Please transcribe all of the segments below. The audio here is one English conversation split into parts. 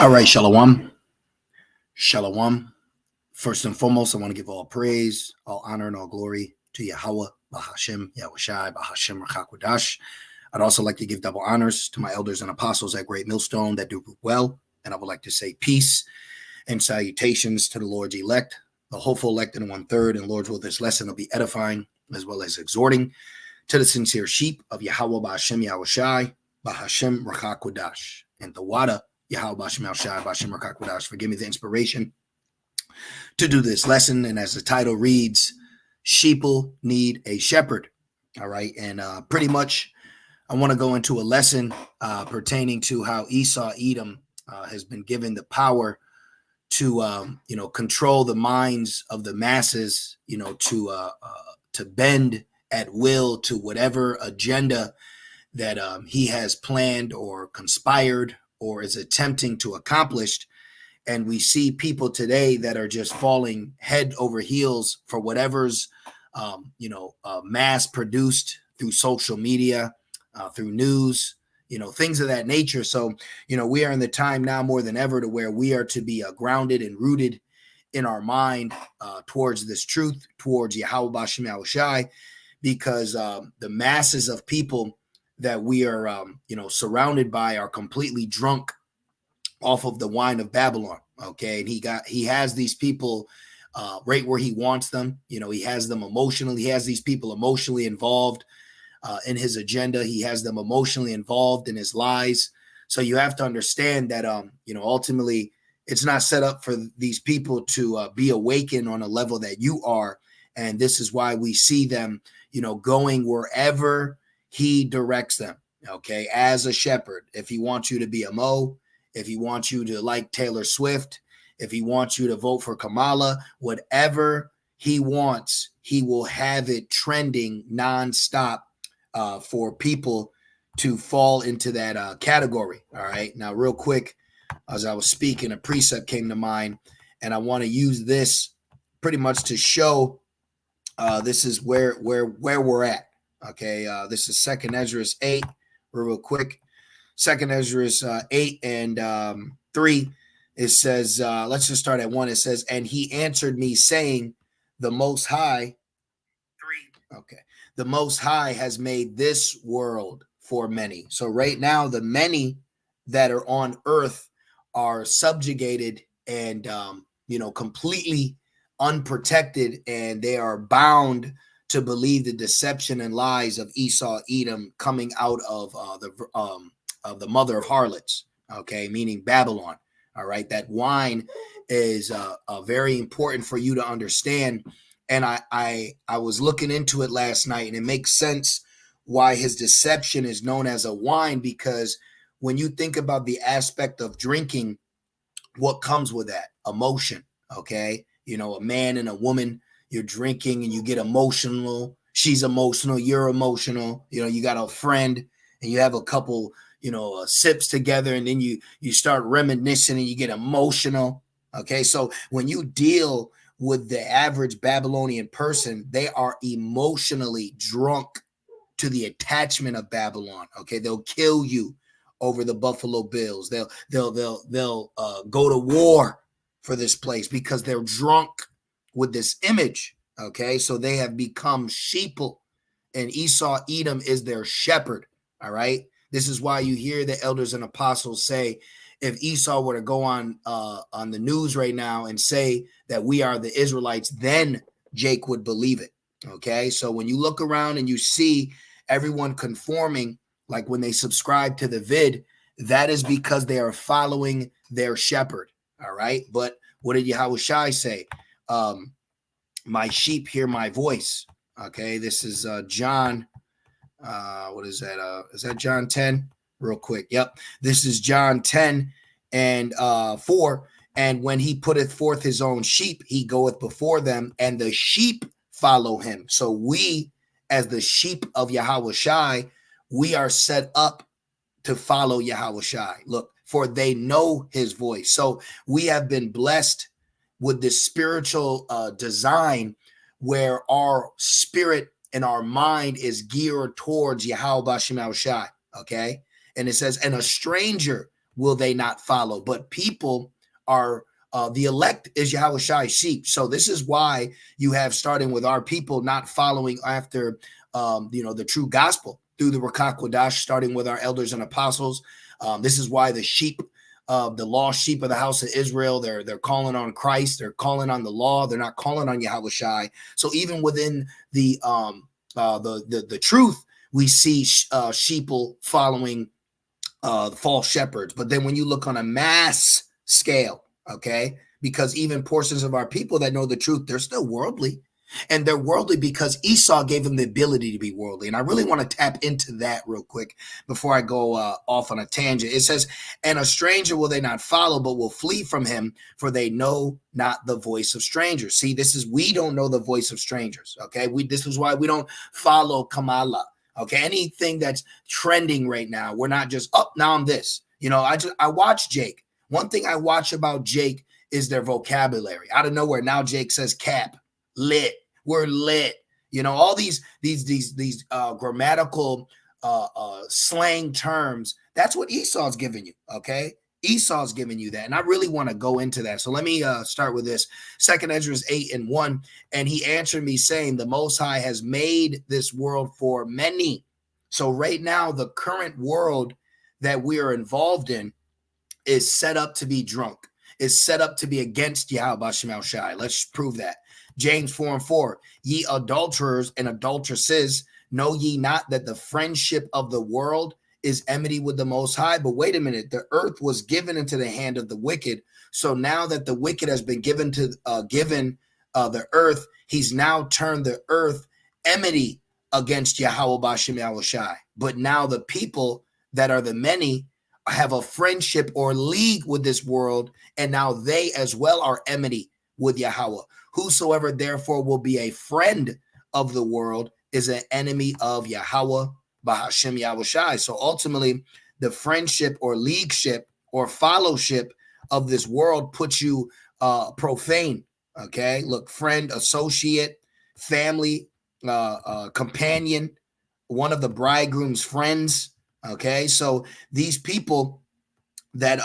All right, Shalom. Shalom. First and foremost, I want to give all praise, all honor, and all glory to Yahweh, Bahashem, Yahushai, Bahashem, Rachakwadash. I'd also like to give double honors to my elders and apostles at Great Millstone that do well. And I would like to say peace and salutations to the Lord's elect, the hopeful elect in 1/3. And Lord's will, this lesson will be edifying as well as exhorting to the sincere sheep of Yahweh, Bahashem, Yahushai, Bahashem, Rachakwadash. And the Wada, Yahweh, Bahashem, Yahushai, Bahashem, Rachakwadash, for giving me the inspiration to do this lesson. And as the title reads, Sheeple need a shepherd. All right. And pretty much I want to go into a lesson pertaining to how Esau Edom has been given the power to, control the minds of the masses, to bend at will to whatever agenda that he has planned or conspired or is attempting to accomplish. And we see people today that are just falling head over heels for whatever's, mass produced through social media, through news, things of that nature. So, we are in the time now more than ever to where we are to be grounded and rooted in our mind towards this truth, towards Yahweh Bashem Yahushai, because the masses of people that we are, surrounded by are completely drunk off of the wine of Babylon. Okay. And he has these people right where he wants them. He has them emotionally. He has these people emotionally involved in his agenda. He has them emotionally involved in his lies. So you have to understand that, ultimately it's not set up for these people to be awakened on a level that you are. And this is why we see them, going wherever he directs them. Okay. As a shepherd, if he wants you to be a Mo, if he wants you to like Taylor Swift, if he wants you to vote for Kamala, whatever he wants, he will have it trending nonstop for people to fall into that category. All right. Now, real quick, as I was speaking, a precept came to mind, and I want to use this pretty much to show this is where we're at. Okay. This is 2nd Ezra 8, real quick. 2nd Ezra 8 and 3, it says, let's just start at 1. It says, and he answered me saying, the Most High, 3. Okay. The Most High has made this world for many. So right now, the many that are on earth are subjugated and, completely unprotected, and they are bound to believe the deception and lies of Esau Edom coming out of the mother of harlots, okay, meaning Babylon. All right, that wine is very important for you to understand. And I was looking into it last night, and it makes sense why his deception is known as a wine, because when you think about the aspect of drinking, what comes with that? Emotion, okay? A man and a woman, you're drinking and you get emotional. She's emotional, you're emotional. You got a friend and you have a couple sips together, and then you start reminiscing and you get emotional. Okay. So when you deal with the average Babylonian person, they are emotionally drunk to the attachment of Babylon. Okay. They'll kill you over the Buffalo Bills. They'll go to war for this place because they're drunk with this image. Okay. So they have become sheeple, and Esau Edom is their shepherd. All right. This is why you hear the elders and apostles say, if Esau were to go on the news right now and say that we are the Israelites, then Jake would believe it. Okay. So when you look around and you see everyone conforming, like when they subscribe to the vid, that is because they are following their shepherd. All right. But what did Yahushai say? My sheep hear my voice. Okay. This is John. What is that? Is that John 10? Real quick. Yep. This is John 10 and 4. And when he putteth forth his own sheep, he goeth before them, and the sheep follow him. So we, as the sheep of Yahushai, we are set up to follow Yahushai. Look, for they know his voice. So we have been blessed with this spiritual design where our spirit and our mind is geared towards Yahweh Bashem Yahushai. Okay. And it says, and a stranger will they not follow. But people are, the elect is Yahushai's sheep. So this is why you have, starting with our people, not following after, the true gospel through the Rakak Kodash, starting with our elders and apostles. This is why the sheep, the lost sheep of the house of Israel, they're calling on Christ, they're calling on the law, they're not calling on Yahushai. So even within the truth, we see sheeple following false shepherds. But then when you look on a mass scale, okay, because even portions of our people that know the truth, they're still worldly. And they're worldly because Esau gave them the ability to be worldly. And I really want to tap into that real quick before I go off on a tangent. It says, and a stranger will they not follow, but will flee from him, for they know not the voice of strangers. See, we don't know the voice of strangers. Okay. This is why we don't follow Kamala. Okay. Anything that's trending right now, we're not just, now I'm this. I watch Jake. One thing I watch about Jake is their vocabulary. Out of nowhere, now Jake says cap, lit. We're lit. All these grammatical slang terms. That's what Esau's giving you. Okay. Esau's giving you that. And I really want to go into that. So let me start with this. 2 Ezra 8:1. And he answered me saying, the Most High has made this world for many. So right now, the current world that we are involved in is set up to be drunk, is set up to be against Yahweh Bashem El Shai. Let's prove that. James 4:4, ye adulterers and adulteresses, know ye not that the friendship of the world is enmity with the Most High? But wait a minute, the earth was given into the hand of the wicked. So now that the wicked has been given the earth, he's now turned the earth enmity against Yahweh Bashem Yahushai. But now the people that are the many have a friendship or league with this world, and now they as well are enmity with Yahweh. Whosoever therefore will be a friend of the world is an enemy of Yahweh Bahashem Yahushai. So ultimately, the friendship or leagueship or fellowship of this world puts you profane. Okay, look, friend, associate, family, companion, one of the bridegroom's friends. Okay, so these people that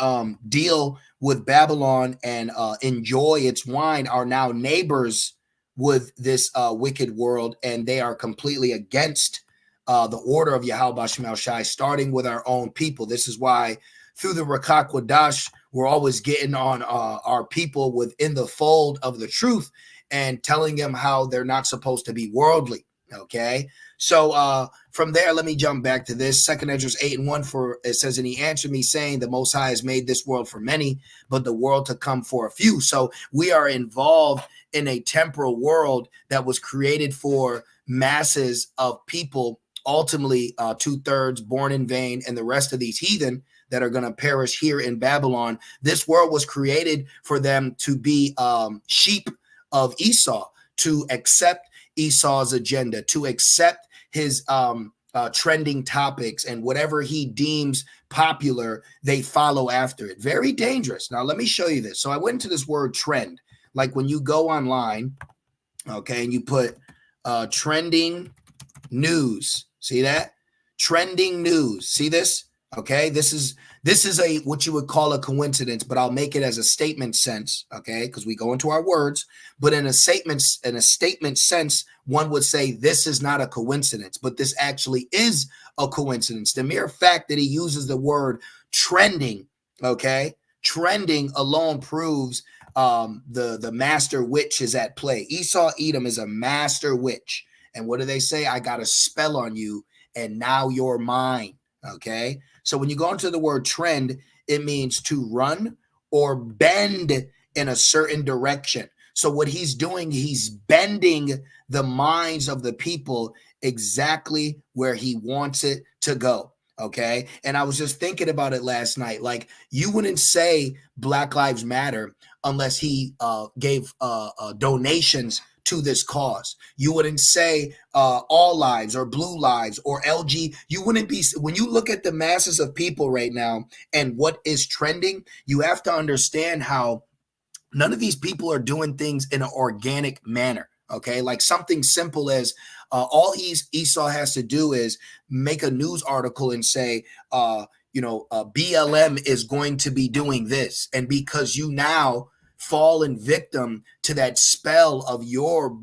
deal with Babylon and enjoy its wine are now neighbors with this wicked world, and they are completely against the order of Yahweh Bashem El Shai, starting with our own people. This is why through the Rakak Wadash, we're always getting on our people within the fold of the truth and telling them how they're not supposed to be worldly. Okay, so from there, let me jump back to this. 2 Ezra 8:1, for it says, and he answered me saying, the Most High has made this world for many, but the world to come for a few. So we are involved in a temporal world that was created for masses of people, ultimately 2/3 born in vain, and the rest of these heathen that are going to perish here in Babylon. This world was created for them to be sheep of Esau, to accept Esau's agenda, to accept his trending topics, and whatever he deems popular, they follow after it. Very dangerous. Now, let me show you this. So I went into this word trend. Like when you go online, okay, and you put trending news. See that? Trending news. See this? Okay, this is a what you would call a coincidence, but I'll make it as a statement sense, okay? Because we go into our words, but in a statement sense, one would say this is not a coincidence, but this actually is a coincidence. The mere fact that he uses the word trending, okay? Trending alone proves the master witch is at play. Esau Edom is a master witch. And what do they say? I got a spell on you, and now you're mine. Okay. So when you go into the word trend, it means to run or bend in a certain direction. So what he's doing, he's bending the minds of the people exactly where he wants it to go. Okay. And I was just thinking about it last night. Like, you wouldn't say Black Lives Matter unless he gave donations to this cause. You wouldn't say all lives or blue lives or LG. You wouldn't be, when you look at the masses of people right now and what is trending, you have to understand how none of these people are doing things in an organic manner. Okay, like something simple as all Esau has to do is make a news article and say, BLM is going to be doing this. And because you now fallen victim to that spell of you're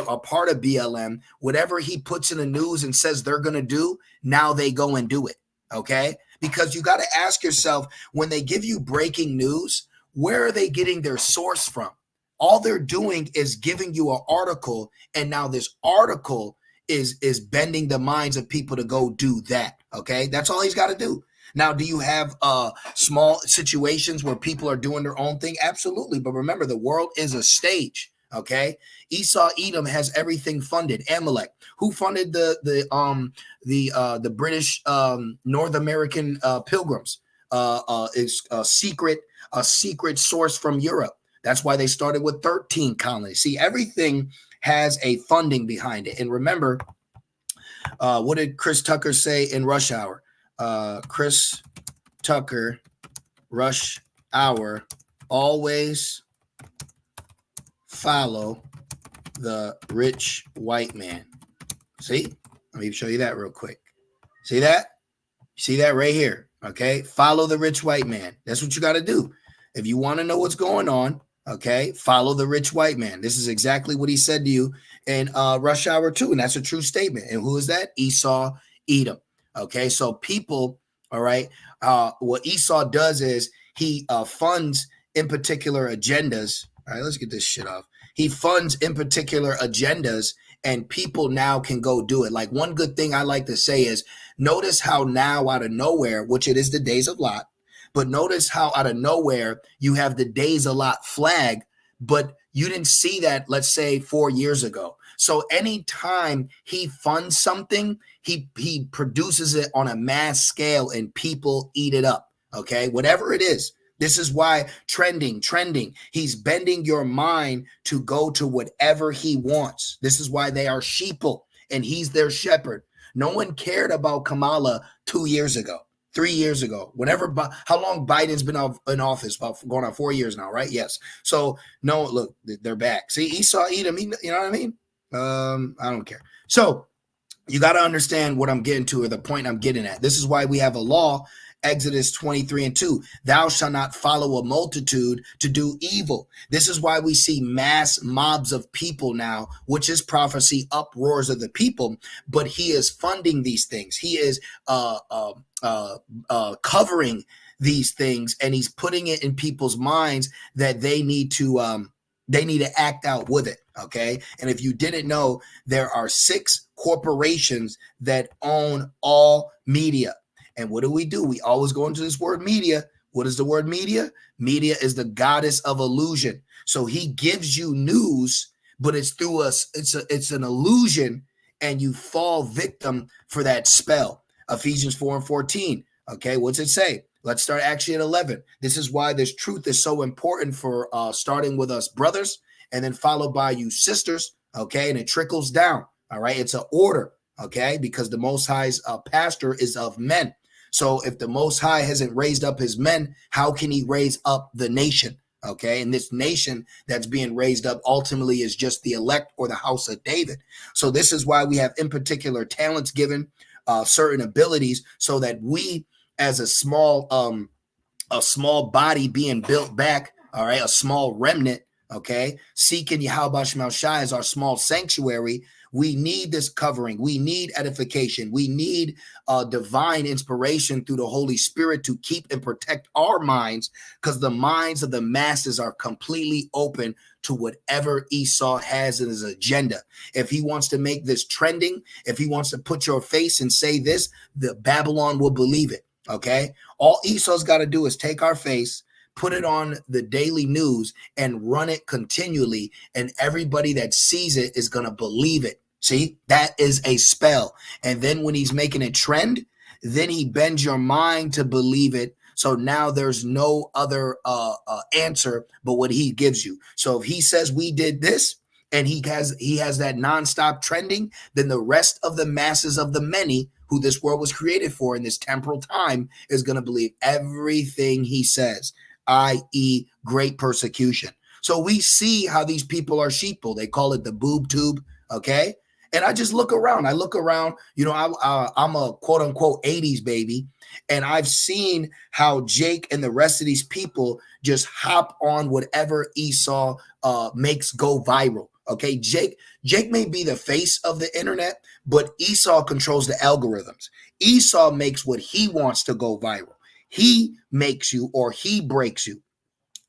a part of BLM, whatever he puts in the news and says they're going to do, now they go and do it. Okay. Because you got to ask yourself, when they give you breaking news, where are they getting their source from? All they're doing is giving you an article. And now this article is bending the minds of people to go do that. Okay. That's all he's got to do. Now, do you have small situations where people are doing their own thing? Absolutely. But remember, the world is a stage. Okay. Esau, Edom has everything funded. Amalek, who funded the British North American pilgrims, is a secret source from Europe. That's why they started with 13 colonies. See, everything has a funding behind it. And remember, what did Chris Tucker say in Rush Hour? Chris Tucker, Rush Hour, always follow the rich white man. See? Let me show you that real quick. See that? See that right here? Okay? Follow the rich white man. That's what you got to do. If you want to know what's going on, okay, follow the rich white man. This is exactly what he said to you in Rush Hour 2, and that's a true statement. And who is that? Esau, Edom. Okay, so people, all right, what Esau does is he funds in particular agendas. All right, let's get this shit off. He funds in particular agendas, and people now can go do it. Like, one good thing I like to say is, notice how now out of nowhere, which it is the Days of Lot, but notice how out of nowhere you have the Days of Lot flag, but you didn't see that, let's say, 4 years ago. So anytime he funds something, he produces it on a mass scale and people eat it up. Okay, whatever it is. This is why trending. He's bending your mind to go to whatever he wants. This is why they are sheeple and he's their shepherd. No one cared about Kamala 2 years ago, 3 years ago, how long Biden's been in office, about going on 4 years now, right? Yes. So no, look, they're back. See, Esau, Edom, you know what I mean? I don't care. So you got to understand what I'm getting to, or the point I'm getting at. This is why we have a law, Exodus 23:2. Thou shalt not follow a multitude to do evil. This is why we see mass mobs of people now, which is prophecy, uproars of the people. But he is funding these things. He is covering these things, and he's putting it in people's minds that they need to act out with it. Okay. And if you didn't know, there are 6 corporations that own all media. And what do? We always go into this word media. What is the word media? Media is the goddess of illusion. So he gives you news, but it's through us. It's an illusion, and you fall victim for that spell. Ephesians 4:14. Okay. What's it say? Let's start actually at 11. This is why this truth is so important for starting with us brothers, and then followed by you sisters. Okay. And it trickles down. All right. It's an order. Okay. Because the Most High's pastor is of men. So if the Most High hasn't raised up his men, how can he raise up the nation? Okay. And this nation that's being raised up ultimately is just the elect, or the house of David. So this is why we have in particular talents given, certain abilities, so that we, as a small body being built back, all right, a small remnant, okay, seeking Yahweh Shema Shai as our small sanctuary. We need this covering. We need edification. We need divine inspiration through the Holy Spirit to keep and protect our minds, because the minds of the masses are completely open to whatever Esau has in his agenda. If he wants to make this trending, if he wants to put your face and say this, the Babylon will believe it. Okay. All Esau's got to do is take our face, put it on the daily news, and run it continually. And everybody that sees it is going to believe it. See, that is a spell. And then when he's making it trend, then he bends your mind to believe it. So now there's no other answer but what he gives you. So if he says we did this, and he has that nonstop trending, then the rest of the masses of the many who this world was created for in this temporal time is going to believe everything he says, i.e. great persecution. So we see how these people are sheeple. They call it the boob tube, okay? And I just look around. I look around, I'm a quote unquote 80s baby. And I've seen how Jake and the rest of these people just hop on whatever Esau makes go viral. Okay. Jake may be the face of the internet, but Esau controls the algorithms. Esau makes what he wants to go viral. He makes you or he breaks you.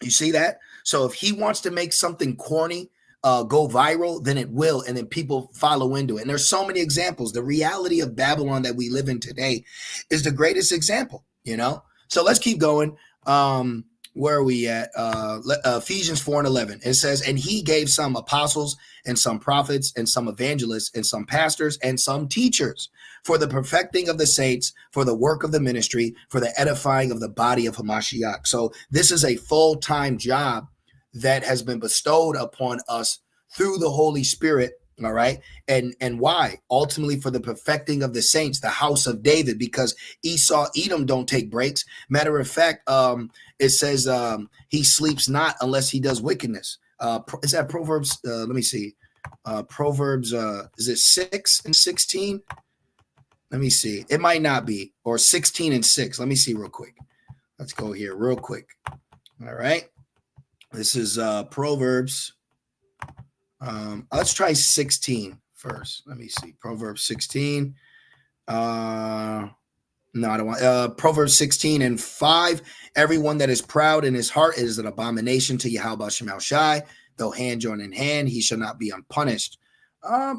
You see that? So if he wants to make something corny go viral, then it will, and then people follow into it. And there's so many examples. The reality of Babylon that we live in today is the greatest example, So let's keep going. Where are we at? Ephesians 4:11. It says, and he gave some apostles and some prophets and some evangelists and some pastors and some teachers for the perfecting of the saints, for the work of the ministry, for the edifying of the body of Hamashiach. So this is a full-time job that has been bestowed upon us through the Holy Spirit. All right. And why? Ultimately for the perfecting of the saints, the house of David, because Esau, Edom don't take breaks. Matter of fact, it says he sleeps not unless he does wickedness. Is that Proverbs? Let me see. Proverbs, is it 6 and 16? Let me see. It might not be, or 16 and 6. Let me see real quick. Let's go here real quick. All right. This is Proverbs. Let's try 16 first. Let me see. Proverbs 16. No, I don't want. Proverbs 16 and 5. Everyone that is proud in his heart is an abomination to Yahweh Shemel Shai. Though hand join in hand, he shall not be unpunished.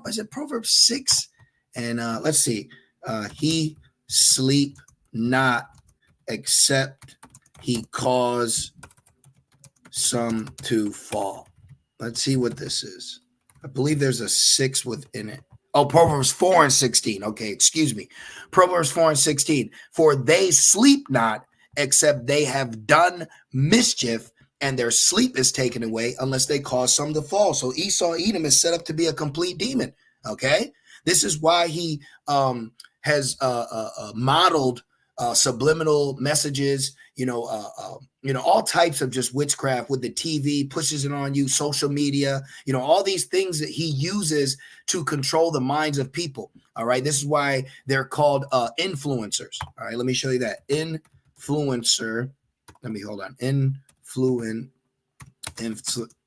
Is it Proverbs 6? And let's see. He sleep not, except he cause some to fall. Let's see what this is. I believe there's a 6 within it. Oh, Proverbs 4 and 16. Okay, excuse me. Proverbs 4 and 16. For they sleep not, except they have done mischief, and their sleep is taken away unless they cause some to fall. So Esau, Edom is set up to be a complete demon. Okay, this is why he has modeled subliminal messages, all types of just witchcraft with the TV, pushes it on you, social media, all these things that he uses to control the minds of people. All right. This is why they're called influencers. All right. Let me show you that. Influencer. Let me hold on.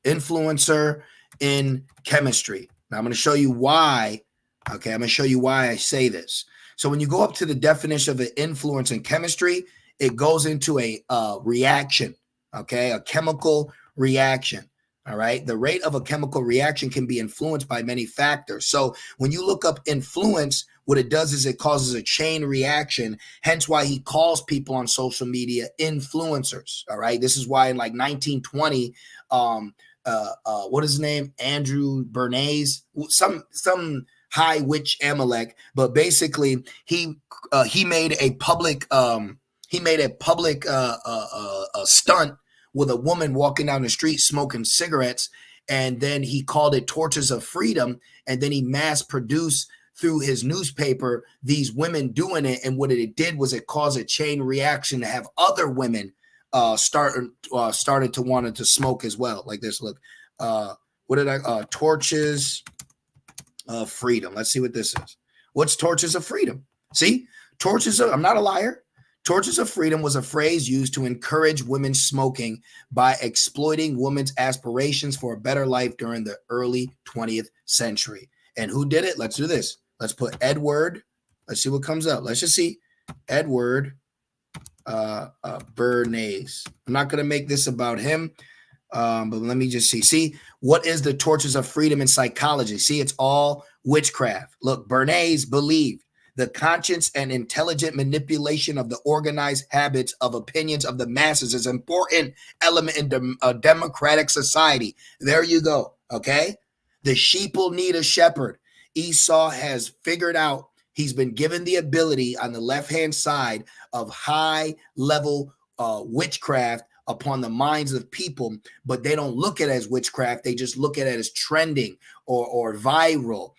Influencer in chemistry. Now I'm going to show you why. Okay. I'm going to show you why I say this. So when you go up to the definition of an influence in chemistry, it goes into a reaction, okay, a chemical reaction. All right. The rate of a chemical reaction can be influenced by many factors. So when you look up influence, what it does is it causes a chain reaction. Hence why he calls people on social media influencers. All right. This is why in like 1920, what is his name? Andrew Bernays, some high witch Amalek, but basically he made a public stunt with a woman walking down the street smoking cigarettes, and then he called it Torches of Freedom, and then he mass produced through his newspaper these women doing it, and what it did was it caused a chain reaction to have other women started to want to smoke as well. Like this, look, Torches of Freedom. Let's see what this is. What's Torches of Freedom? See, I'm not a liar. Torches of Freedom was a phrase used to encourage women smoking by exploiting women's aspirations for a better life during the early 20th century. And who did it? Let's do this. Let's put Edward. Let's see what comes up. Let's just see. Edward Bernays. I'm not going to make this about him. But let me just see. See, what is the Torches of Freedom in psychology? See, it's all witchcraft. Look, Bernays believed the conscious and intelligent manipulation of the organized habits of opinions of the masses is an important element in a democratic society. There you go. Okay. The sheeple need a shepherd. Esau has figured out he's been given the ability on the left-hand side of high level witchcraft upon the minds of people, but they don't look at it as witchcraft. They just look at it as trending or viral,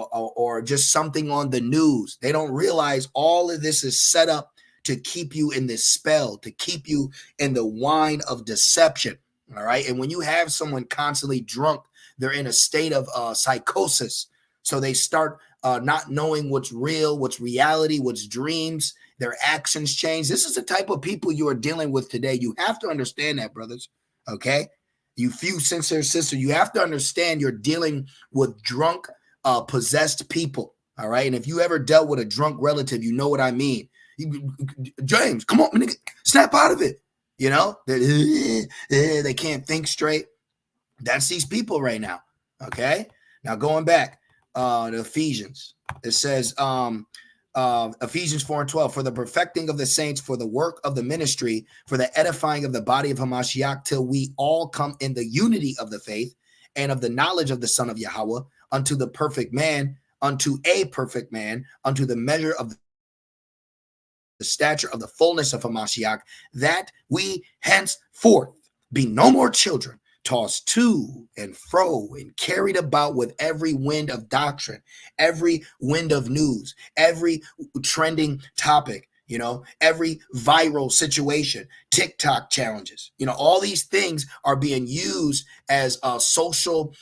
or just something on the news. They don't realize all of this is set up to keep you in this spell, to keep you in the wine of deception. All right. And when you have someone constantly drunk, they're in a state of psychosis. So they start not knowing what's real, what's reality, what's dreams. Their actions change. This is the type of people you are dealing with today. You have to understand that, brothers. Okay? You few sincere sister, you have to understand you're dealing with drunk, possessed people. All right. And if you ever dealt with a drunk relative, you know what I mean. James, come on, nigga, snap out of it. You know, they can't think straight. That's these people right now. Okay. Now going back to Ephesians, it says, Ephesians 4:12, for the perfecting of the saints, for the work of the ministry, for the edifying of the body of Hamashiach, till we all come in the unity of the faith and of the knowledge of the Son of Yahweh, unto the perfect man, unto a perfect man, unto the measure of the stature of the fullness of Hamashiach, that we henceforth be no more children, tossed to and fro and carried about with every wind of doctrine, every wind of news, every trending topic, you know, every viral situation, TikTok challenges, you know, all these things are being used as social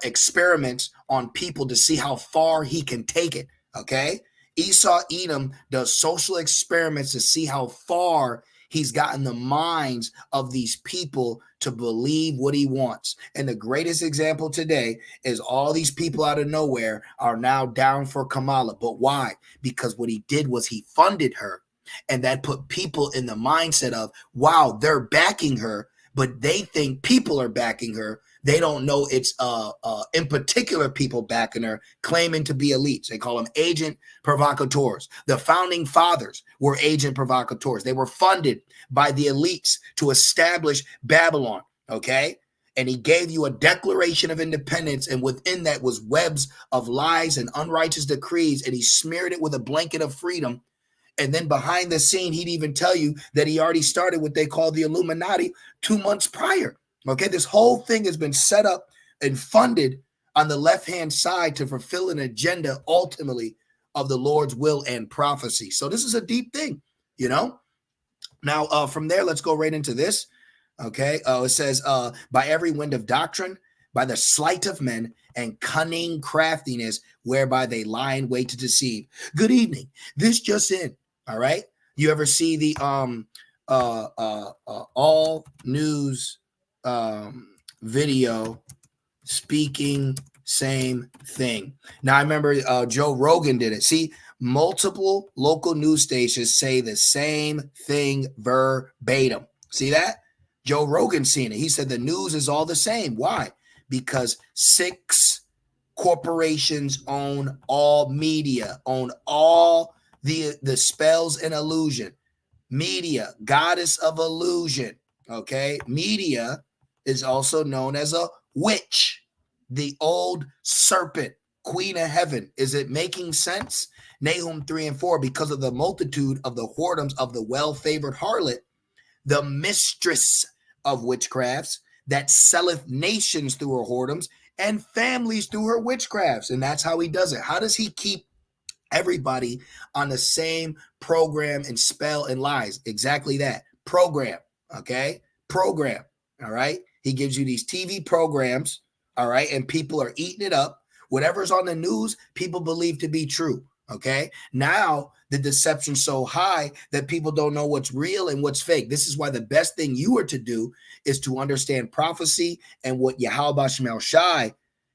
experiments on people to see how far he can take it. Okay. Esau Edom does social experiments to see how far he's gotten the minds of these people to believe what he wants. And the greatest example today is all these people out of nowhere are now down for Kamala. But why? Because what he did was he funded her. And that put people in the mindset of, wow, they're backing her, but they think people are backing her. They don't know it's in particular people backing her, claiming to be elites. They call them agent provocateurs. The founding fathers were agent provocateurs. They were funded by the elites to establish Babylon, okay? And he gave you a declaration of independence, and within that was webs of lies and unrighteous decrees, and he smeared it with a blanket of freedom. And then behind the scene, he'd even tell you that he already started what they call the Illuminati 2 months prior. Okay, this whole thing has been set up and funded on the left-hand side to fulfill an agenda ultimately of the Lord's will and prophecy. So this is a deep thing, you know. Now, from there, let's go right into this. Okay, it says, by every wind of doctrine, by the sleight of men and cunning craftiness, whereby they lie in wait to deceive. Good evening. This just in. All right. You ever see the all news video speaking same thing? Now I remember Joe Rogan did it. See, multiple local news stations say the same thing verbatim. See that? Joe Rogan seen it. He said the news is all the same. Why? Because 6 corporations own all media, own all the spells and illusion. Media, goddess of illusion. Okay. Media is also known as a witch, the old serpent, queen of heaven. Is it making sense? Nahum 3:4, because of the multitude of the whoredoms of the well-favored harlot, the mistress of witchcrafts, that selleth nations through her whoredoms and families through her witchcrafts. And that's how he does it. How does he keep everybody on the same program and spell and lies? Exactly that. Program. Okay. Program. All right. He gives you these TV programs. All right. And people are eating it up. Whatever's on the news, people believe to be true. Okay. Now the deception's so high that people don't know what's real and what's fake. This is why the best thing you are to do is to understand prophecy and what Yahweh Shemel Shai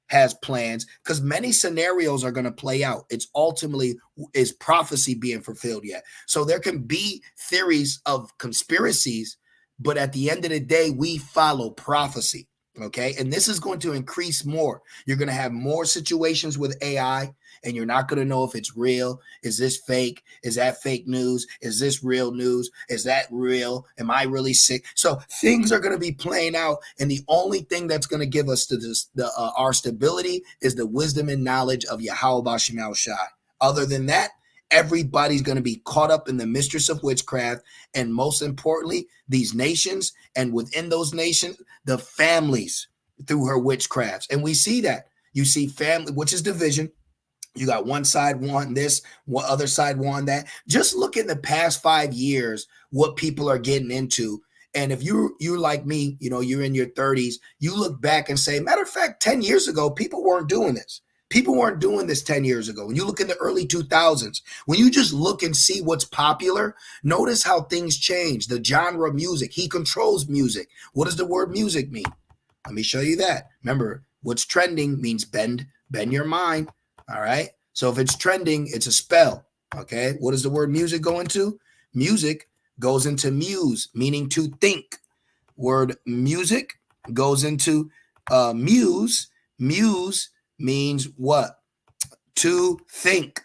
has plans, because many scenarios are going to play out. It's ultimately, is prophecy being fulfilled yet? So there can be theories of conspiracies, but at the end of the day, we follow prophecy. Okay. And this is going to increase more. You're going to have more situations with AI, and you're not going to know if it's real. Is this fake? Is that fake news? Is this real news? Is that real? Am I really sick? So things are going to be playing out. And the only thing that's going to give us our stability is the wisdom and knowledge of Yahweh Shemel Shai. Other than that, everybody's going to be caught up in the mistress of witchcraft. And most importantly, these nations, and within those nations, the families through her witchcrafts. And we see that. You see family, which is division. You got one side wanting this, one other side wanting that. Just look in the past 5 years, what people are getting into. And if you're like me, you know, you're in your 30s, you look back and say, matter of fact, 10 years ago, people weren't doing this. People weren't doing this 10 years ago. When you look in the early 2000s, when you just look and see what's popular, notice how things change. The genre of music, he controls music. What does the word music mean? Let me show you that. Remember, what's trending means bend your mind. All right. So if it's trending, it's a spell. Okay. What does the word music go into? Music goes into muse, meaning to think. Word music goes into muse. Muse means what? To think.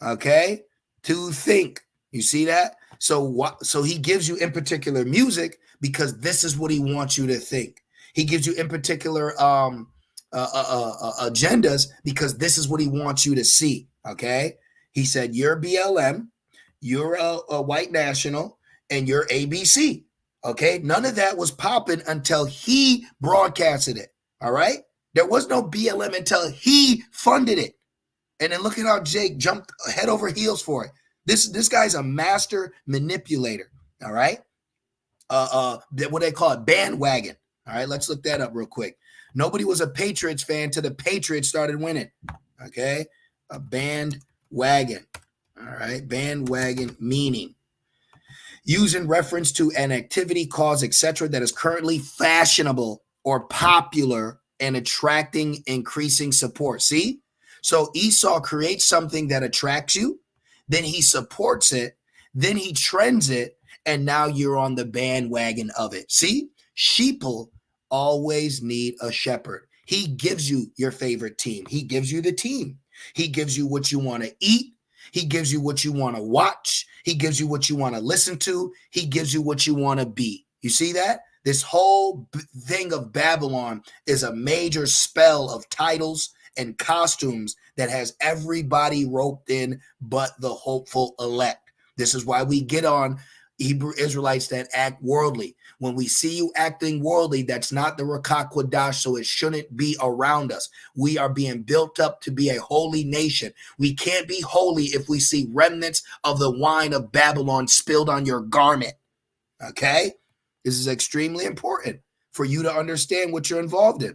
Okay. To think. You see that? So what? So he gives you in particular music because this is what he wants you to think. He gives you in particular agendas because this is what he wants you to see. Okay. He said, you're BLM, you're a white national, and you're ABC. Okay. None of that was popping until he broadcasted it. All right. There was no BLM until he funded it. And then look at how Jake jumped head over heels for it. This guy's a master manipulator. All right. What they call it, bandwagon. All right, let's look that up real quick. Nobody was a Patriots fan till the Patriots started winning. Okay, a bandwagon. All right, bandwagon meaning used in reference to an activity, cause, etc. that is currently fashionable or popular and attracting increasing support. See, so Esau creates something that attracts you, then he supports it, then he trends it, and now you're on the bandwagon of it. See, sheeple always need a shepherd. He gives you your favorite team. He gives you the team. He gives you what you want to eat. He gives you what you want to watch. He gives you what you want to listen to. He gives you what you want to be. You see that? This whole thing of Babylon is a major spell of titles and costumes that has everybody roped in but the hopeful elect. This is why we get on Hebrew Israelites that act worldly. When we see you acting worldly, that's not the Rakak Quadash, so it shouldn't be around us. We are being built up to be a holy nation. We can't be holy if we see remnants of the wine of Babylon spilled on your garment. Okay? This is extremely important for you to understand what you're involved in.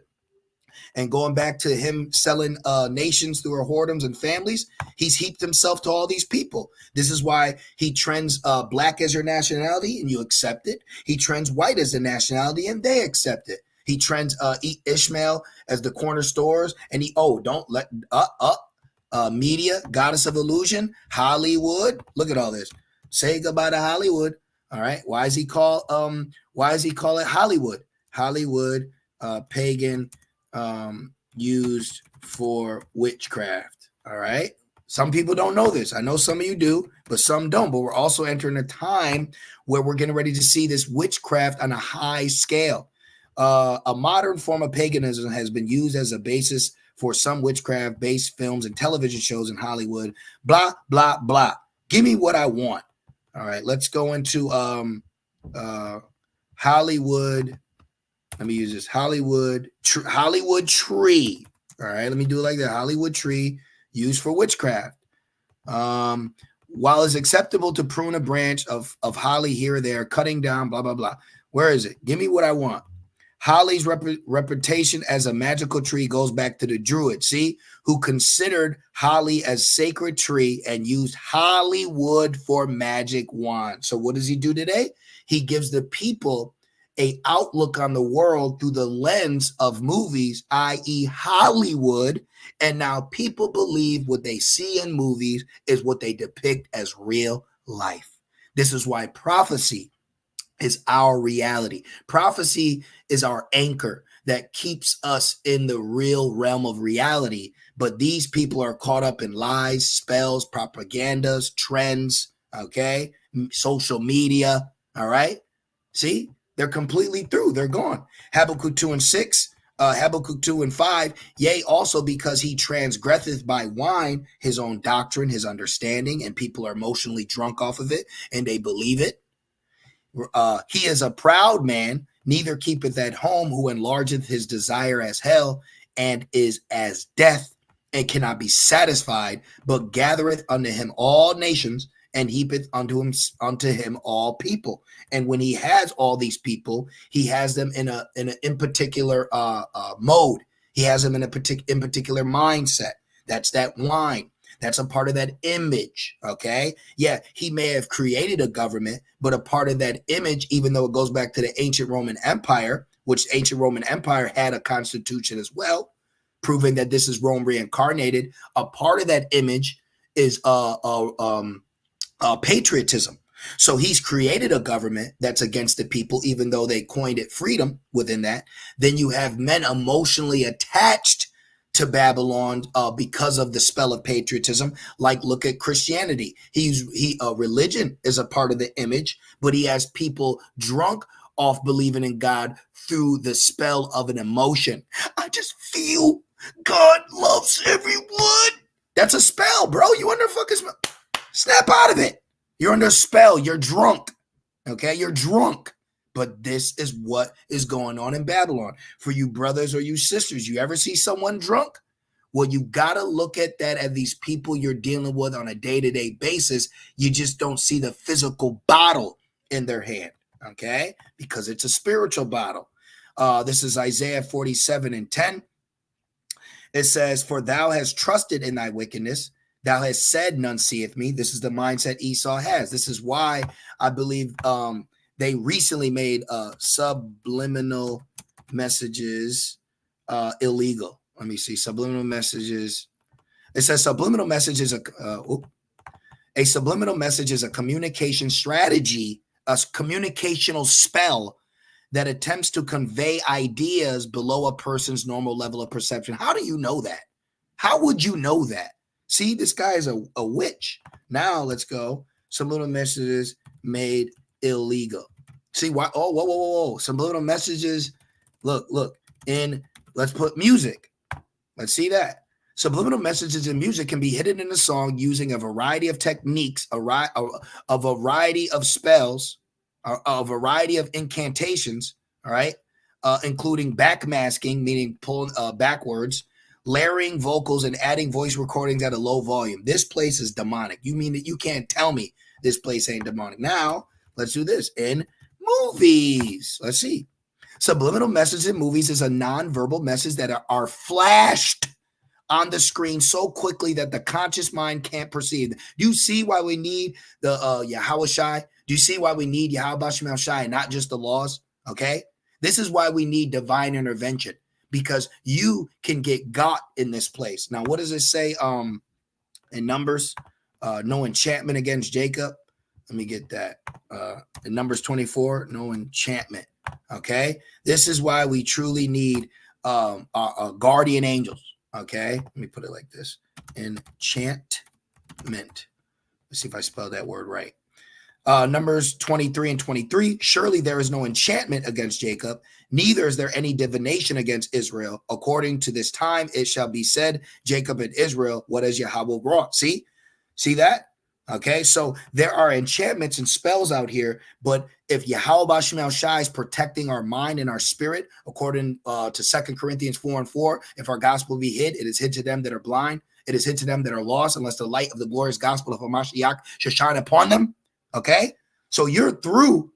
And going back to him selling nations through her whoredoms and families, he's heaped himself to all these people. This is why he trends black as your nationality and you accept it. He trends white as the nationality and they accept it. He trends Ishmael as the corner stores and don't let media, goddess of illusion, Hollywood. Look at all this. Say goodbye to Hollywood. All right. Why does he call it Hollywood? Hollywood, pagan, used for witchcraft. All right. Some people don't know this. I know some of you do, but some don't. But we're also entering a time where we're getting ready to see this witchcraft on a high scale. A modern form of paganism has been used as a basis for some witchcraft-based films and television shows in Hollywood. Blah, blah, blah. Give me what I want. All right. Let's go into Hollywood. Let me use this Hollywood tree. All right, let me do it like that. Hollywood tree used for witchcraft. While it's acceptable to prune a branch of holly here or there, cutting down, blah, blah, blah. Where is it? Give me what I want. Holly's reputation as a magical tree goes back to the Druids, who considered holly as sacred tree and used Hollywood for magic wand. So what does he do today? He gives the people a outlook on the world through the lens of movies, i.e. Hollywood, and now people believe what they see in movies is what they depict as real life. This is why prophecy is our reality. Prophecy is our anchor that keeps us in the real realm of reality, but these people are caught up in lies, spells, propagandas, trends, okay, social media, all right? See? They're completely through. They're gone. Habakkuk 2 and 6, Habakkuk 2 and 5, yea, also because he transgresseth by wine his own doctrine, his understanding, and people are emotionally drunk off of it, and they believe it. He is a proud man, neither keepeth at home, who enlargeth his desire as hell, and is as death, and cannot be satisfied, but gathereth unto him all nations, and heapeth unto him all people. And when he has all these people, he has them in particular mode. He has them in particular mindset. That's that wine. That's a part of that image, okay? Yeah, he may have created a government, but a part of that image, even though it goes back to the ancient Roman Empire, which ancient Roman Empire had a constitution as well, proving that this is Rome reincarnated. A part of that image is patriotism. So he's created a government that's against the people, even though they coined it freedom within that. Then you have men emotionally attached to Babylon because of the spell of patriotism. Like, look at Christianity. Religion is a part of the image, but he has people drunk off believing in God through the spell of an emotion. I just feel God loves everyone. That's a spell, bro. You under fucking spell. Snap out of it. You're under a spell. You're drunk. Okay, you're drunk. But this is what is going on in Babylon. For you brothers or you sisters, you ever see someone drunk? Well, you got to look at that as these people you're dealing with on a day-to-day basis. You just don't see the physical bottle in their hand, okay? Because it's a spiritual bottle. This is Isaiah 47:10. It says, for thou hast trusted in thy wickedness. Thou hast said, none seeth me. This is the mindset Esau has. This is why I believe they recently made subliminal messages illegal. Let me see. Subliminal messages. It says subliminal message is a subliminal message is a communication strategy, a communicational spell that attempts to convey ideas below a person's normal level of perception. How do you know that? How would you know that? See, this guy is a witch. Now let's go. Subliminal messages made illegal. See why? Oh, whoa. Subliminal messages. Look. Let's put music. Let's see that. Subliminal messages in music can be hidden in a song using a variety of techniques, a variety of spells, a variety of incantations, all right, including backmasking, meaning pulling backwards, layering vocals, and adding voice recordings at a low volume. This place is demonic. You mean that you can't tell me this place ain't demonic? Now, let's do this in movies. Let's see. Subliminal messages in movies is a non-verbal message that are flashed on the screen so quickly that the conscious mind can't perceive. Do you see why we need the Yahweh Shai? Do you see why we need Yahweh Shemel Shai and not just the laws? Okay? This is why we need divine intervention, because you can get got in this place. Now, what does it say in Numbers? No enchantment against Jacob. Let me get that. In Numbers 24, no enchantment. Okay? This is why we truly need our guardian angels. Okay? Let me put it like this. Enchantment. Let's see if I spelled that word right. Numbers 23 and 23. Surely there is no enchantment against Jacob, neither is there any divination against Israel. According to this time, it shall be said, Jacob and Israel, what has Yahweh wrought? See that? Okay, so there are enchantments and spells out here, but if Yahweh Shemel Shai is protecting our mind and our spirit, according to 2 Corinthians 4:4, if our gospel be hid, it is hid to them that are blind, it is hid to them that are lost, unless the light of the glorious gospel of Hamashiach shall shine upon them. Okay, so you're through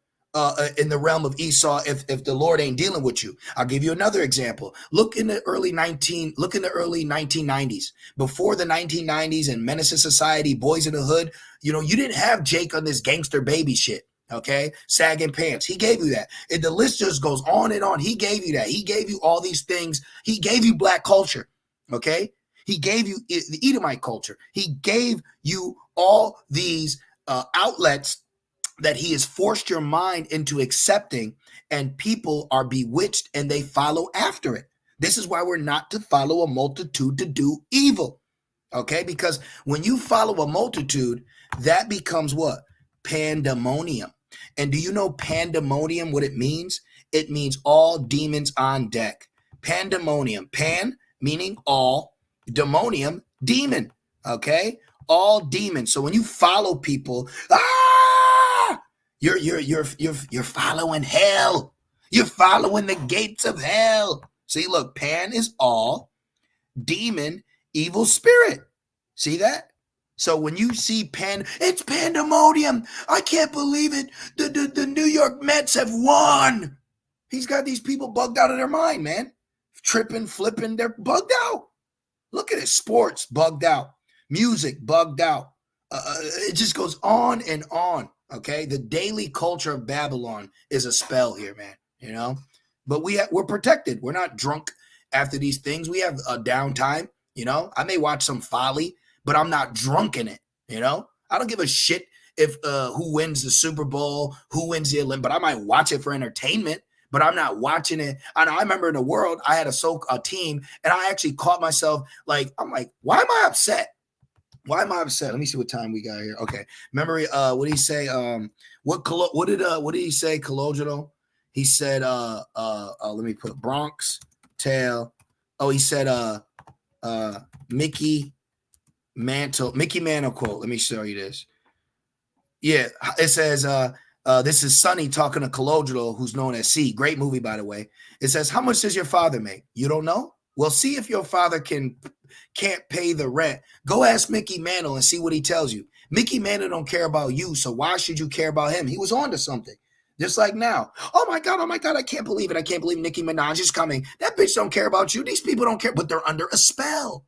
in the realm of Esau if the Lord ain't dealing with you. I'll give you another example. Look in the early 1990s. Before the 1990s and Menace to Society, Boys in the Hood, you didn't have Jake on this gangster baby shit. Okay, sagging pants. He gave you that. And the list just goes on and on. He gave you that. He gave you all these things. He gave you black culture. Okay, he gave you the Edomite culture. He gave you all these outlets that he has forced your mind into accepting, and people are bewitched and they follow after it. This is why we're not to follow a multitude to do evil. Okay, because when you follow a multitude, that becomes what? Pandemonium. And do you know pandemonium, what it means? It means all demons on deck. Pandemonium. Pan meaning all, demonium, demon. Okay, all demons. So when you follow people, you're following hell. You're following the gates of hell. See, look, pan is all, demon, evil spirit. See that? So when you see it's pandemonium. I can't believe it. The New York Mets have won. He's got these people bugged out of their mind, man. Tripping, flipping, they're bugged out. Look at it. Sports bugged out. Music bugged out. It just goes on and on. Okay. The daily culture of Babylon is a spell here, man. You know, but we're protected. We're not drunk after these things. We have a downtime. You know, I may watch some folly, but I'm not drunk in it. You know, I don't give a shit if who wins the Super Bowl, who wins the Olympics, but I might watch it for entertainment. But I'm not watching it. I remember in the world, I had a team, and I actually caught myself I'm like, why am I upset? Why am I upset? Let me see what time we got here. Okay, remember what did he say? What did he say? Cologino. He said, let me put Bronx tail. Oh, he said, Mickey Mantle quote. Let me show you this. Yeah, it says, this is Sonny talking to Cologino, who's known as C. Great movie, by the way. It says, how much does your father make? You don't know? Well, see if your father can't pay the rent. Go ask Mickey Mantle and see what he tells you. Mickey Mantle don't care about you, so why should you care about him? He was on to something. Just like now. Oh my God, I can't believe it. I can't believe Nicki Minaj is coming. That bitch don't care about you. These people don't care, but they're under a spell.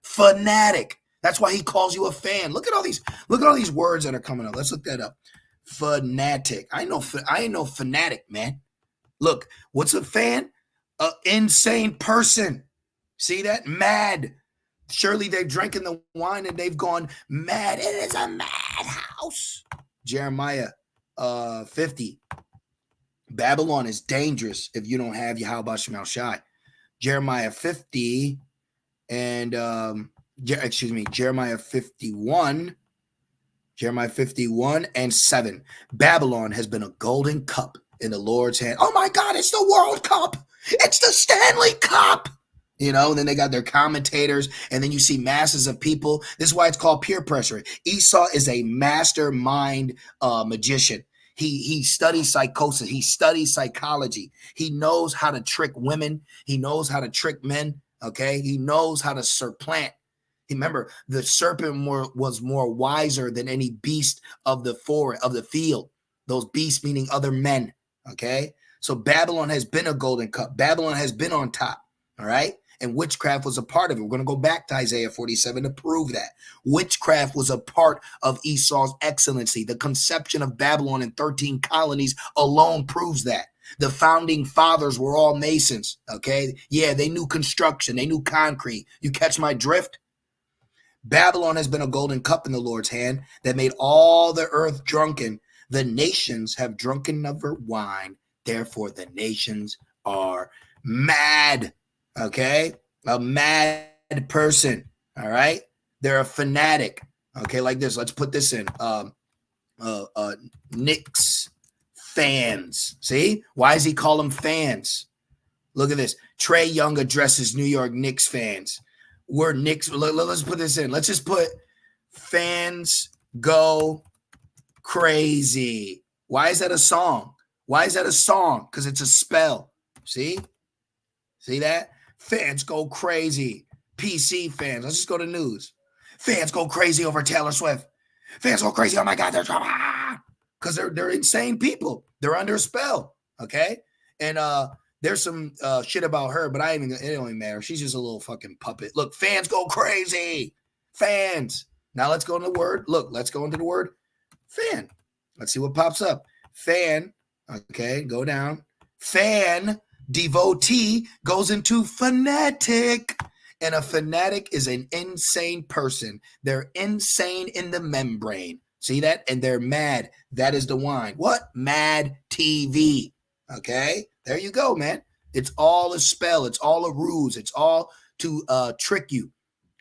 Fanatic. That's why he calls you a fan. Look at all these words that are coming up. Let's look that up. Fanatic. I ain't no fanatic, man. Look, what's a fan? An insane person. See that? Mad. Surely they're drinking the wine and they've gone mad. It is a madhouse. Jeremiah 50. Babylon is dangerous if you don't have Yahweh Shemel Shai. Jeremiah 50 and Jeremiah 51. Jeremiah 51 and 7. Babylon has been a golden cup in the Lord's hand. Oh my God, it's the World Cup. It's the Stanley Cup. You know, and then they got their commentators, and then you see masses of people. This is why it's called peer pressure. Esau is a mastermind magician. He studies psychosis. He studies psychology. He knows how to trick women. He knows how to trick men. Okay, he knows how to supplant. Remember, the serpent was more wiser than any beast of the field. Those beasts meaning other men. Okay, so Babylon has been a golden cup. Babylon has been on top. All right. And witchcraft was a part of it. We're going to go back to Isaiah 47 to prove that. Witchcraft was a part of Esau's excellency. The conception of Babylon in 13 colonies alone proves that. The founding fathers were all masons, okay? Yeah, they knew construction. They knew concrete. You catch my drift? Babylon has been a golden cup in the Lord's hand that made all the earth drunken. The nations have drunken of her wine. Therefore, the nations are mad. Okay, a mad person. All right, they're a fanatic. Okay, like this. Let's put this in. Knicks fans. See, why does he call them fans? Look at this. Trae Young addresses New York Knicks fans. We're Knicks. Let's put this in. Let's just put fans go crazy. Why is that a song? Why is that a song? Because it's a spell. See that? Fans go crazy. PC fans. Let's just go to news. Fans go crazy over Taylor Swift. Fans go crazy. Oh my God, they're because they're insane people. They're under a spell. Okay, and there's some shit about her, but it don't even matter. She's just a little fucking puppet. Look, fans go crazy. Fans. Now let's go into the word. Look, let's go into the word fan. Let's see what pops up. Fan. Okay, go down. Fan. Devotee goes into fanatic, and a fanatic is an insane person. They're insane in the membrane. See that? And they're mad. That is the wine. What? Mad TV. Okay, there you go, man. It's all a spell. It's all a ruse. It's all to trick you.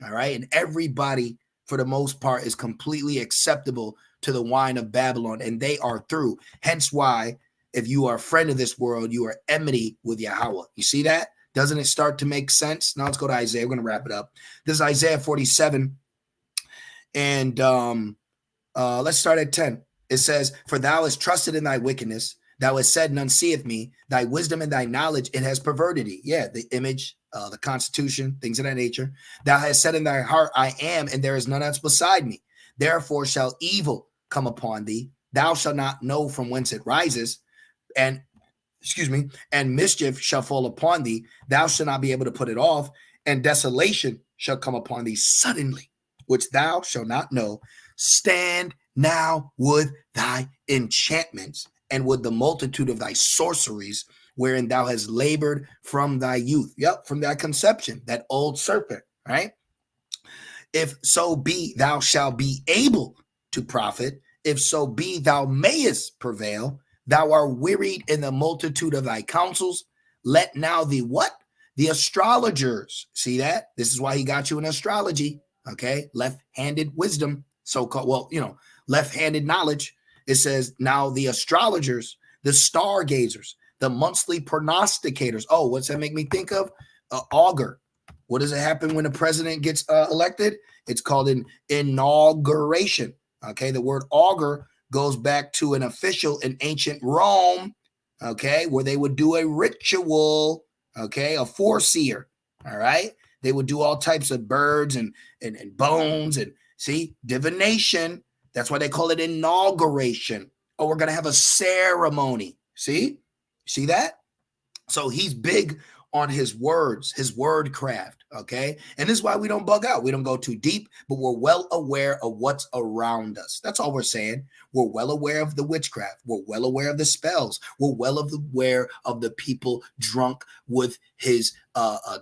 All right, and everybody, for the most part, is completely acceptable to the wine of Babylon, and they are through. Hence why, if you are a friend of this world, you are enmity with Yahweh. You see that? Doesn't it start to make sense? Now let's go to Isaiah. We're going to wrap it up. This is Isaiah 47. And let's start at 10. It says, for thou hast trusted in thy wickedness. Thou hast said, none seeth me. Thy wisdom and thy knowledge, it has perverted thee. Yeah, the image, the constitution, things of that nature. Thou hast said in thy heart, I am, and there is none else beside me. Therefore shall evil come upon thee. Thou shalt not know from whence it rises. And mischief shall fall upon thee. Thou shalt not be able to put it off. and desolation shall come upon thee suddenly, which thou shalt not know. Stand now with thy enchantments and with the multitude of thy sorceries, wherein thou hast labored from thy youth. Yep, from thy conception, that old serpent, right? If so be thou shalt be able to profit, if so be thou mayest prevail, thou art wearied in the multitude of thy counsels. Let now the what? The astrologers. See that? This is why he got you in astrology. Okay. Left-handed wisdom. So-called, well, left-handed knowledge. It says now the astrologers, the stargazers, the monthly prognosticators. Oh, what's that make me think of? Augur. What does it happen when a president gets elected? It's called an inauguration. Okay, the word augur goes back to an official in ancient Rome, okay, where they would do a ritual, okay, a foreseer, all right? They would do all types of birds and bones and, see, divination. That's why they call it inauguration. Oh, we're going to have a ceremony. See that? So he's big on his words, his word craft, okay? And this is why we don't bug out. We don't go too deep, but we're well aware of what's around us. That's all we're saying. We're well aware of the witchcraft. We're well aware of the spells. We're well aware of the people drunk with his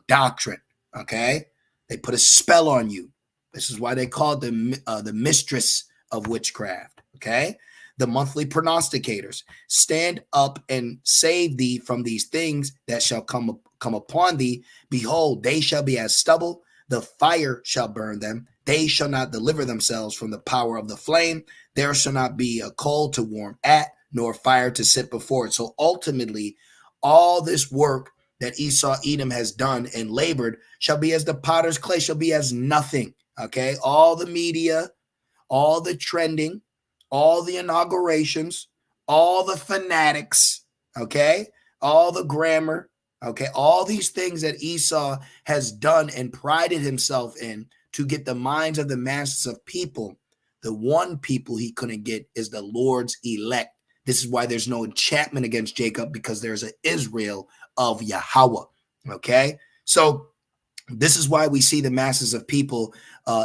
doctrine, okay? They put a spell on you. This is why they call it the mistress of witchcraft, okay? The monthly prognosticators, stand up and save thee from these things that shall come upon thee. Behold, they shall be as stubble. The fire shall burn them. They shall not deliver themselves from the power of the flame. There shall not be a coal to warm at, nor fire to sit before it. So ultimately, all this work that Esau, Edom has done and labored shall be as the potter's clay, shall be as nothing. Okay, all the media, all the trending, all the inaugurations, all the fanatics, okay, all the grammar, okay, all these things that Esau has done and prided himself in to get the minds of the masses of people. The one people he couldn't get is the Lord's elect. This is why there's no enchantment against Jacob, because there's an Israel of Yahweh, okay? So this is why we see the masses of people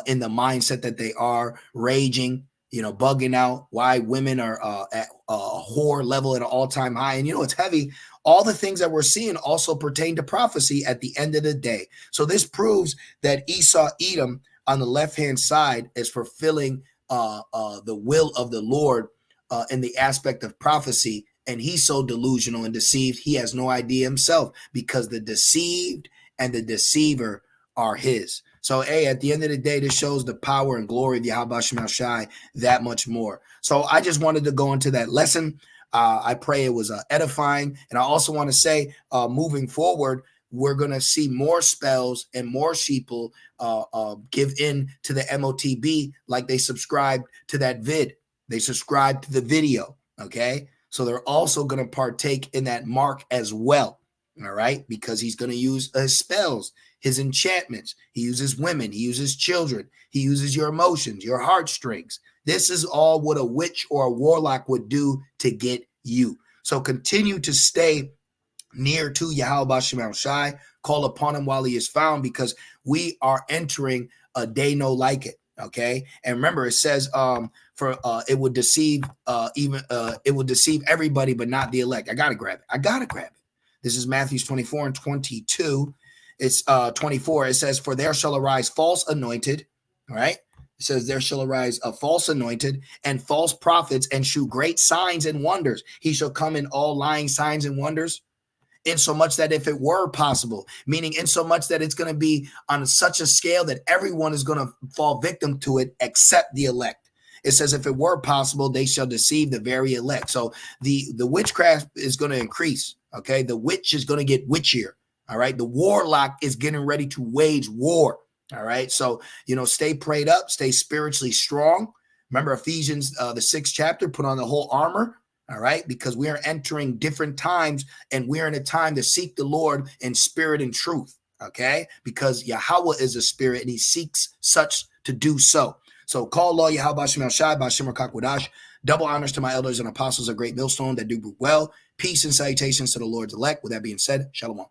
in the mindset that they are, raging, bugging out, why women are at a whore level at an all-time high. And it's heavy. All the things that we're seeing also pertain to prophecy at the end of the day. So this proves that Esau, Edom on the left-hand side is fulfilling the will of the Lord in the aspect of prophecy. And he's so delusional and deceived, he has no idea himself, because the deceived and the deceiver are his. So, at the end of the day, this shows the power and glory of Yahweh Shem Shai that much more. So I just wanted to go into that lesson. I pray it was edifying. And I also want to say, moving forward, we're going to see more spells and more sheeple give in to the MOTB, like they subscribed to that vid. They subscribed to the video, okay? So they're also going to partake in that mark as well, all right? Because he's going to use his spells, his enchantments. He uses women. He uses children. He uses your emotions, your heartstrings. This is all what a witch or a warlock would do to get you. So continue to stay near to Yahweh Shem Shai. Call upon him while he is found, because we are entering a day no like it. Okay, and remember, it says it would deceive it would deceive everybody, but not the elect. I gotta grab it. This is Matthew 24 and 22. It's 24. It says, "For there shall arise false anointed." All right. It says, "There shall arise a false anointed and false prophets, and shew great signs and wonders. He shall come in all lying signs and wonders, insomuch that if it were possible," meaning insomuch that it's going to be on such a scale that everyone is going to fall victim to it except the elect. It says, if it were possible, they shall deceive the very elect. So the witchcraft is going to increase. Okay. The witch is going to get witchier. All right. The warlock is getting ready to wage war. All right. So, stay prayed up, stay spiritually strong. Remember Ephesians, the 6th chapter, put on the whole armor. All right, because we are entering different times, and we're in a time to seek the Lord in spirit and truth. Okay, because Yahweh is a spirit, and he seeks such to do so. So call law Yahweh Shem Shai, Bashem Rakakwadash. Double honors to my elders and apostles, a great millstone that do well. Peace and salutations to the Lord's elect. With that being said, shalom.